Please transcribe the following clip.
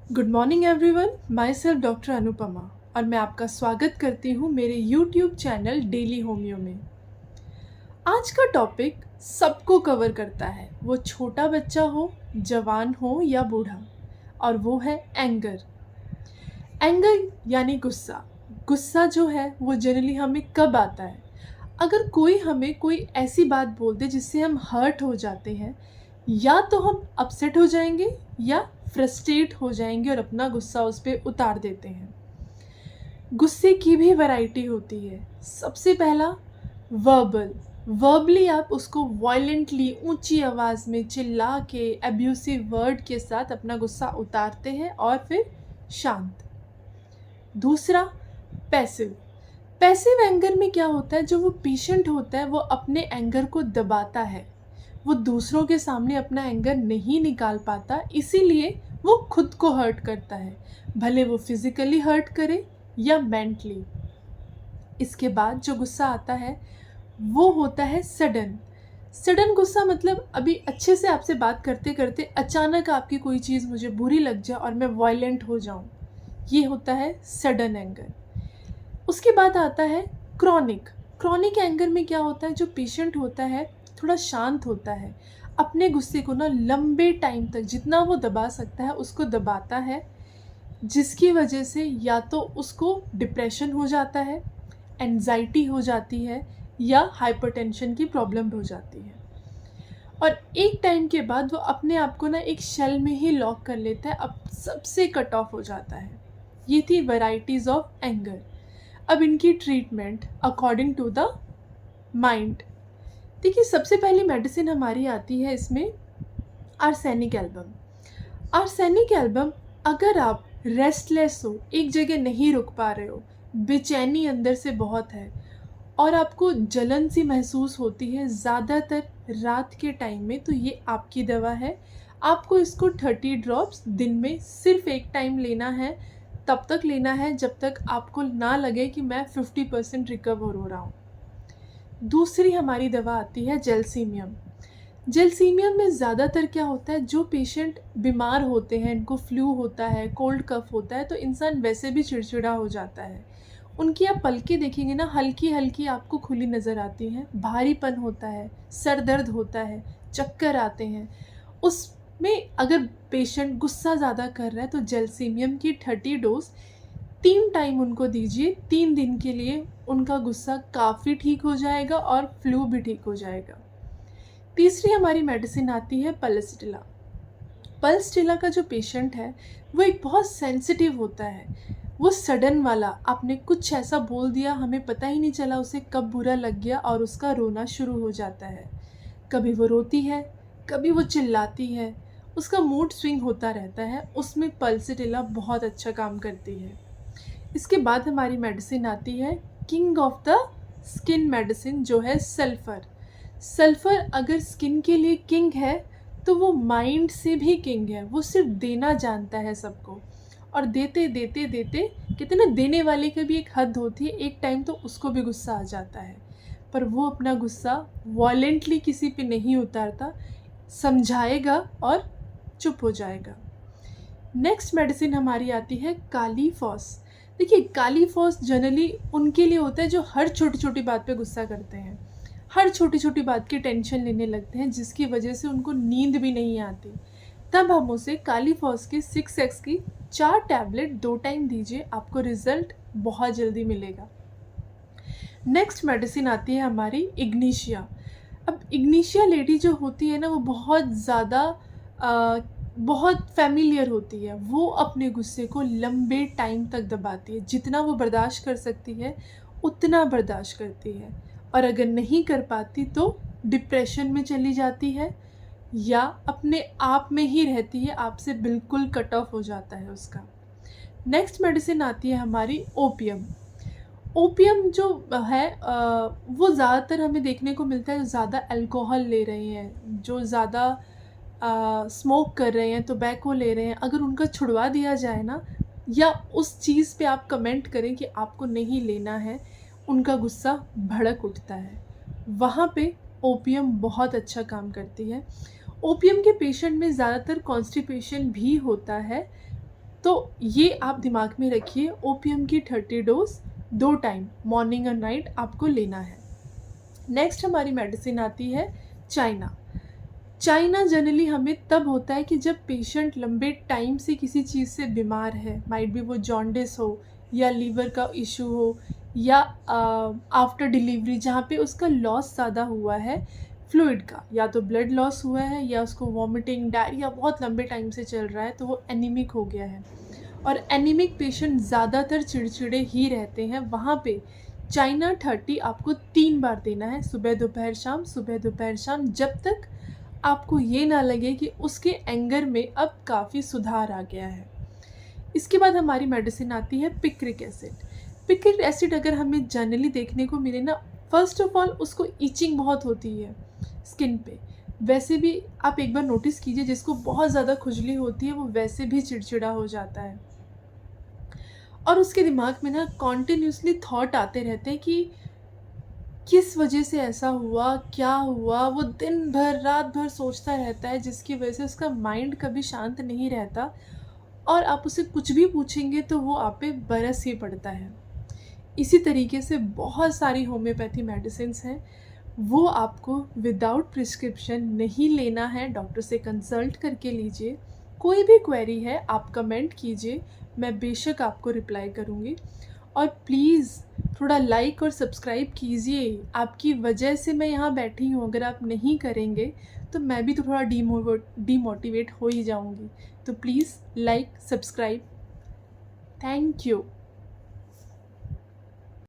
Good morning everyone, my self doctor Anupama और मैं आपका स्वागत करती हूँ मेरे यूट्यूब चैनल डेली होम्यो में। आज का टॉपिक सबको कवर करता है, वो छोटा बच्चा हो, जवान हो या बूढ़ा, और वो है एंगर। एंगर यानी गुस्सा। गुस्सा जो है वो जनरली हमें कब आता है? अगर कोई हमें कोई ऐसी बात बोल दे जिससे हम हर्ट हो जाते हैं, या तो हम अपसेट हो जाएंगे या फ्रस्ट्रेट हो जाएंगे और अपना गुस्सा उस पर उतार देते हैं। गुस्से की भी वैरायटी होती है। सबसे पहला वर्बल। वर्बली आप उसको वायलेंटली ऊंची आवाज़ में चिल्ला के एब्यूसिव वर्ड के साथ अपना गुस्सा उतारते हैं और फिर शांत। दूसरा पैसिव। पैसिव एंगर में क्या होता है, जो वो पेशेंट होता है वो अपने एंगर को दबाता है, वो दूसरों के सामने अपना एंगर नहीं निकाल पाता, इसीलिए वो खुद को हर्ट करता है, भले वो फिजिकली हर्ट करे या मेंटली। इसके बाद जो गुस्सा आता है वो होता है सडन। सडन गुस्सा मतलब अभी अच्छे से आपसे बात करते करते अचानक आपकी कोई चीज़ मुझे बुरी लग जाए और मैं वायलेंट हो जाऊं, ये होता है सडन एंगर। उसके बाद आता है क्रॉनिक। क्रॉनिक एंगर में क्या होता है, जो पेशेंट होता है थोड़ा शांत होता है, अपने गुस्से को ना लंबे टाइम तक जितना वो दबा सकता है उसको दबाता है, जिसकी वजह से या तो उसको डिप्रेशन हो जाता है, एंजाइटी हो जाती है या हाइपरटेंशन की प्रॉब्लम हो जाती है। और एक टाइम के बाद वो अपने आप को ना एक शेल में ही लॉक कर लेता है, अब सबसे कट ऑफ हो जाता है। ये थी वैराइटीज़ ऑफ एंगर। अब इनकी treatment according to the mind. देखिए, सबसे पहली मेडिसिन हमारी आती है इसमें आर्सेनिक एल्बम। आर्सेनिक एल्बम, अगर आप रेस्टलेस हो, एक जगह नहीं रुक पा रहे हो, बेचैनी अंदर से बहुत है और आपको जलन सी महसूस होती है ज़्यादातर रात के टाइम में, तो ये आपकी दवा है। आपको इसको 30 ड्रॉप्स दिन में सिर्फ एक टाइम लेना है, तब तक लेना है जब तक आपको ना लगे कि मैं 50% रिकवर हो रहा हूँ। दूसरी हमारी दवा आती है जेलसीमियम। जेलसीमियम में ज़्यादातर क्या होता है, जो पेशेंट बीमार होते हैं, इनको फ्लू होता है, कोल्ड कफ होता है, तो इंसान वैसे भी चिड़चिड़ा हो जाता है। उनकी आप पलकें देखेंगे ना, हल्की हल्की आपको खुली नज़र आती हैं, भारीपन होता है, सर दर्द होता है, चक्कर आते हैं। उसमें अगर पेशेंट गुस्सा ज़्यादा कर रहा है तो जेलसीमियम की 30 डोज 3 टाइम उनको दीजिए, 3 दिन के लिए उनका गुस्सा काफ़ी ठीक हो जाएगा और फ्लू भी ठीक हो जाएगा। तीसरी हमारी मेडिसिन आती है पल्सटिला। पल्सटिला का जो पेशेंट है वो एक बहुत सेंसिटिव होता है, वो सडन वाला, आपने कुछ ऐसा बोल दिया, हमें पता ही नहीं चला उसे कब बुरा लग गया और उसका रोना शुरू हो जाता है। कभी वो रोती है, कभी वो चिल्लाती है, उसका मूड स्विंग होता रहता है, उसमें पल्सटिला बहुत अच्छा काम करती है। इसके बाद हमारी मेडिसिन आती है king of the skin medicine, जो है सल्फ़र। सल्फ़र अगर स्किन के लिए किंग है तो वो माइंड से भी किंग है, वो सिर्फ देना जानता है सबको, और देते देते देते कितने देने वाले की भी एक हद होती है, एक टाइम तो उसको भी गुस्सा आ जाता है, पर वो अपना गुस्सा वॉलेंटली किसी पे नहीं उतारता, समझाएगा और चुप हो जाएगा। नेक्स्ट मेडिसिन हमारी आती है काली फॉस। देखिए, काली फॉस जनरली उनके लिए होता है जो हर छोटी छोटी बात पे गुस्सा करते हैं, हर छोटी छोटी बात की टेंशन लेने लगते हैं, जिसकी वजह से उनको नींद भी नहीं आती। तब हम उसे काली फॉस की 6x की 4 टैबलेट 2 टाइम दीजिए, आपको रिजल्ट बहुत जल्दी मिलेगा। नेक्स्ट मेडिसिन आती है हमारी इग्निशिया। अब इग्निशिया लेडी जो होती है ना, वो बहुत ज़्यादा बहुत फैमिलियर होती है, वो अपने गुस्से को लंबे टाइम तक दबाती है, जितना वो बर्दाश्त कर सकती है उतना बर्दाश्त करती है, और अगर नहीं कर पाती तो डिप्रेशन में चली जाती है या अपने आप में ही रहती है, आपसे बिल्कुल कट ऑफ हो जाता है उसका। नेक्स्ट मेडिसिन आती है हमारी ओपियम। ओपियम जो है वो ज़्यादातर हमें देखने को मिलता है जो ज़्यादा अल्कोहल ले रहे हैं, जो ज़्यादा स्मोक कर रहे हैं, टोबैको ले रहे हैं, अगर उनका छुड़वा दिया जाए ना, या उस चीज़ पे आप कमेंट करें कि आपको नहीं लेना है, उनका गुस्सा भड़क उठता है। वहाँ पे ओपियम बहुत अच्छा काम करती है। ओपियम के पेशेंट में ज़्यादातर कॉन्स्टिपेशन भी होता है, तो ये आप दिमाग में रखिए, ओपीएम की 30 डोज 2 टाइम मॉर्निंग और नाइट आपको लेना है। नेक्स्ट हमारी मेडिसिन आती है चाइना। चाइना जनरली हमें तब होता है कि जब पेशेंट लंबे टाइम से किसी चीज़ से बीमार है, माइट भी वो जॉन्डिस हो या लीवर का इशू हो या आफ्टर डिलीवरी जहाँ पे उसका लॉस ज़्यादा हुआ है फ्लूइड का, या तो ब्लड लॉस हुआ है या उसको वॉमिटिंग डायरिया बहुत लंबे टाइम से चल रहा है, तो वो एनीमिक हो गया है। और एनीमिक पेशेंट ज़्यादातर चिड़चिड़े ही रहते हैं, वहाँ पे चाइना 30 आपको 3 बार देना है, सुबह दोपहर शाम, सुबह दोपहर शाम, जब तक आपको ये ना लगे कि उसके एंगर में अब काफ़ी सुधार आ गया है। इसके बाद हमारी मेडिसिन आती है पिक्रिक एसिड। पिक्रिक एसिड अगर हमें जनरली देखने को मिले ना, फर्स्ट ऑफ ऑल उसको ईचिंग बहुत होती है स्किन पे। वैसे भी आप एक बार नोटिस कीजिए, जिसको बहुत ज़्यादा खुजली होती है वो वैसे भी चिड़चिड़ा हो जाता है, और उसके दिमाग में ना कॉन्टिन्यूसली थॉट आते रहते हैं कि किस वजह से ऐसा हुआ, क्या हुआ। वो दिन भर रात भर सोचता रहता है, जिसकी वजह से उसका माइंड कभी शांत नहीं रहता, और आप उसे कुछ भी पूछेंगे तो वो आप पे बरस ही पड़ता है। इसी तरीके से बहुत सारी होम्योपैथी मेडिसिन्स हैं, वो आपको विदाउट प्रिस्क्रिप्शन नहीं लेना है, डॉक्टर से कंसल्ट करके लीजिए। कोई भी क्वेरी है आप कमेंट कीजिए, मैं बेशक आपको रिप्लाई करूँगी। और प्लीज़ थोड़ा लाइक और सब्सक्राइब कीजिए, आपकी वजह से मैं यहाँ बैठी हूँ, अगर आप नहीं करेंगे तो मैं भी तो थोड़ा डीमोटिवेट हो ही जाऊँगी। तो please like subscribe, thank you.